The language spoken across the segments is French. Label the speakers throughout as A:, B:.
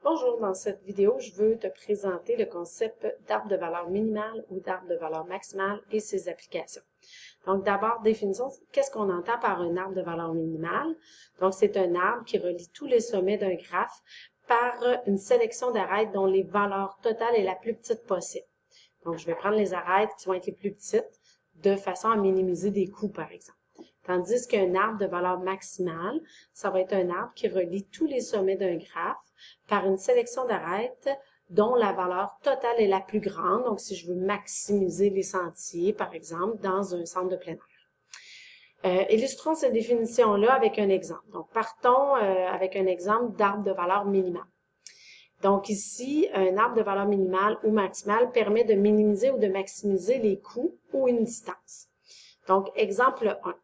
A: Bonjour, dans cette vidéo, je veux te présenter le concept d'arbre de valeur minimale ou d'arbre de valeur maximale et ses applications. Donc d'abord, définissons, qu'est-ce qu'on entend par un arbre de valeur minimale? Donc c'est un arbre qui relie tous les sommets d'un graphe par une sélection d'arêtes dont les valeurs totales est la plus petite possible. Donc je vais prendre les arêtes qui vont être les plus petites de façon à minimiser des coûts, par exemple. Tandis qu'un arbre de valeur maximale, ça va être un arbre qui relie tous les sommets d'un graphe par une sélection d'arêtes dont la valeur totale est la plus grande. Donc, si je veux maximiser les sentiers, par exemple, dans un centre de plein air. Illustrons cette définition-là avec un exemple. Donc, partons avec un exemple d'arbre de valeur minimale. Donc ici, un arbre de valeur minimale ou maximale permet de minimiser ou de maximiser les coûts ou une distance. Donc, exemple 1.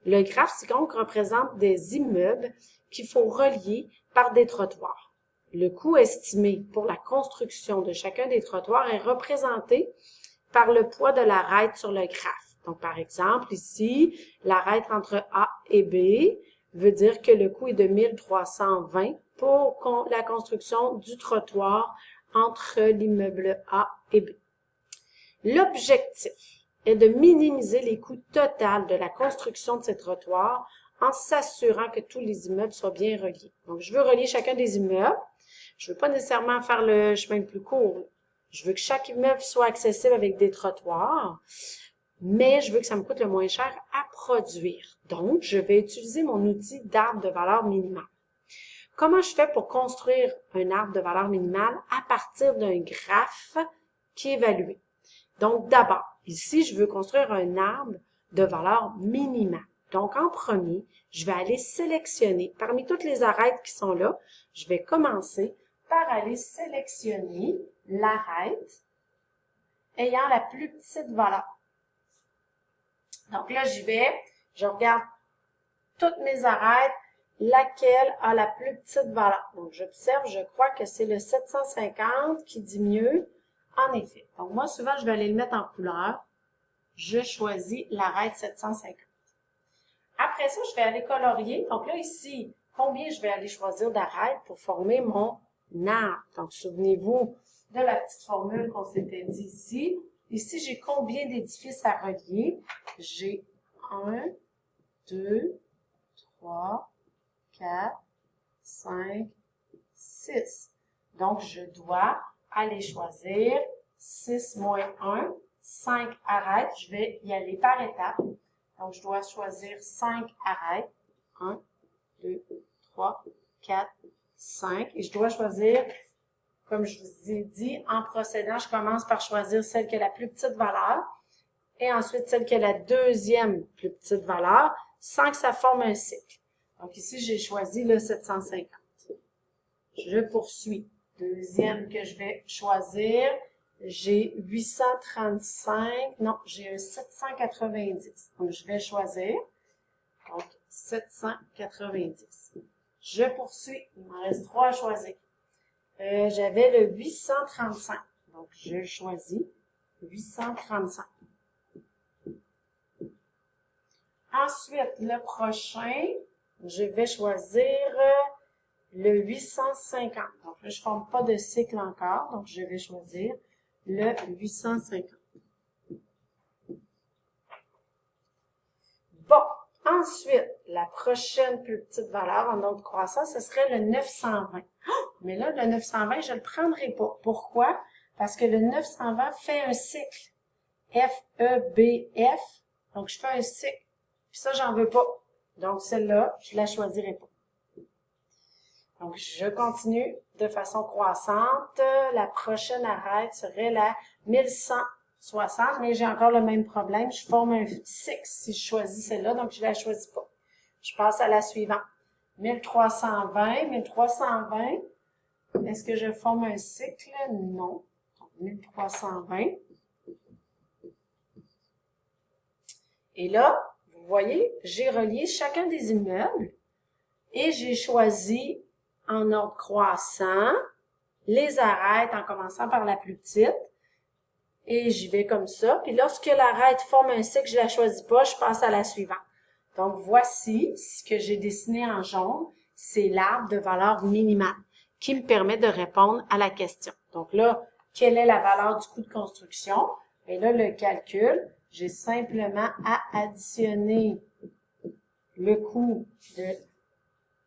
A: Le graphe ci-contre représente des immeubles qu'il faut relier par des trottoirs. Le coût estimé pour la construction de chacun des trottoirs est représenté par le poids de l'arête sur le graphe. Donc, par exemple, ici, l'arête entre A et B veut dire que le coût est de 1320 pour la construction du trottoir entre l'immeuble A et B. L'objectif est de minimiser les coûts totaux de la construction de ces trottoirs en s'assurant que tous les immeubles soient bien reliés. Donc, je veux relier chacun des immeubles. Je ne veux pas nécessairement faire le chemin le plus court. Je veux que chaque immeuble soit accessible avec des trottoirs, mais je veux que ça me coûte le moins cher à produire. Donc, je vais utiliser mon outil d'arbre de valeur minimale. Comment je fais pour construire un arbre de valeur minimale à partir d'un graphe qui est évalué? Donc, d'abord, ici, je veux construire un arbre de valeur minimale. Donc, en premier, je vais aller sélectionner, parmi toutes les arêtes qui sont là, je vais commencer par aller sélectionner l'arête ayant la plus petite valeur. Donc là, j'y vais, je regarde toutes mes arêtes, laquelle a la plus petite valeur. Donc, j'observe, je crois que c'est le 750 qui dit mieux. En effet. Donc, moi, souvent, je vais aller le mettre en couleur. Je choisis l'arête 750. Après ça, je vais aller colorier. Donc là, ici, combien je vais aller choisir d'arêtes pour former mon arbre? Donc, souvenez-vous de la petite formule qu'on s'était dit ici. Ici, j'ai combien d'édifices à relier? J'ai 1, 2, 3, 4, 5, 6. Donc, je dois aller choisir 6 moins 1, 5 arêtes. Je vais y aller par étapes. Donc, je dois choisir 5 arêtes. 1, 2, 3, 4, 5. Et je dois choisir, comme je vous ai dit, en procédant, je commence par choisir celle qui a la plus petite valeur et ensuite celle qui a la deuxième plus petite valeur sans que ça forme un cycle. Donc, ici, j'ai choisi le 750. Je poursuis. Deuxième que je vais choisir, j'ai 835, non, j'ai un 790. Donc, je vais choisir, donc 790. Je poursuis, il m'en reste 3 à choisir. J'avais le 835, donc je choisis 835. Ensuite, le prochain, je vais choisir le 850. Donc là, je ne forme pas de cycle encore, donc je vais choisir le 850. Bon, ensuite, la prochaine plus petite valeur en ordre croissant, ce serait le 920. Mais là, le 920, je ne le prendrai pas. Pourquoi? Parce que le 920 fait un cycle. F-E-B-F. Donc, je fais un cycle. Puis ça, j'en veux pas. Donc, celle-là, je la choisirai pas. Donc, je continue de façon croissante. La prochaine arête serait la 1160, mais j'ai encore le même problème. Je forme un cycle si je choisis celle-là, donc je ne la choisis pas. Je passe à la suivante. 1320, 1320. Est-ce que je forme un cycle? Non. Donc, 1320. Et là, vous voyez, j'ai relié chacun des immeubles et j'ai choisi en ordre croissant, les arêtes en commençant par la plus petite, et j'y vais comme ça. Puis lorsque l'arête forme un cycle, je ne la choisis pas, je passe à la suivante. Donc voici ce que j'ai dessiné en jaune, c'est l'arbre de valeur minimale, qui me permet de répondre à la question. Donc là, quelle est la valeur du coût de construction? Et là, le calcul, j'ai simplement à additionner le coût de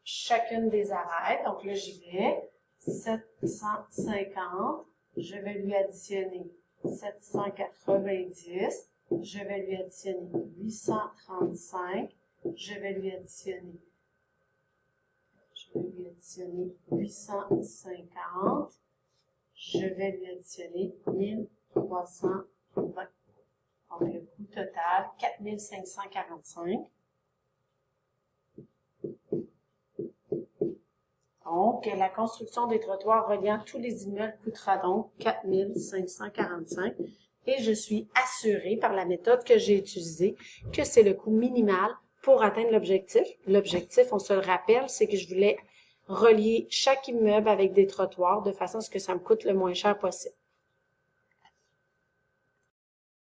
A: chacune des arêtes. Donc là, j'y vais. 750, je vais lui additionner 790, je vais lui additionner 835, je vais lui additionner 850, je vais lui additionner 1320. Donc, le coût total, 4545. Donc, la construction des trottoirs reliant tous les immeubles coûtera donc 4545 et je suis assurée par la méthode que j'ai utilisée que c'est le coût minimal pour atteindre l'objectif. L'objectif, on se le rappelle, c'est que je voulais relier chaque immeuble avec des trottoirs de façon à ce que ça me coûte le moins cher possible.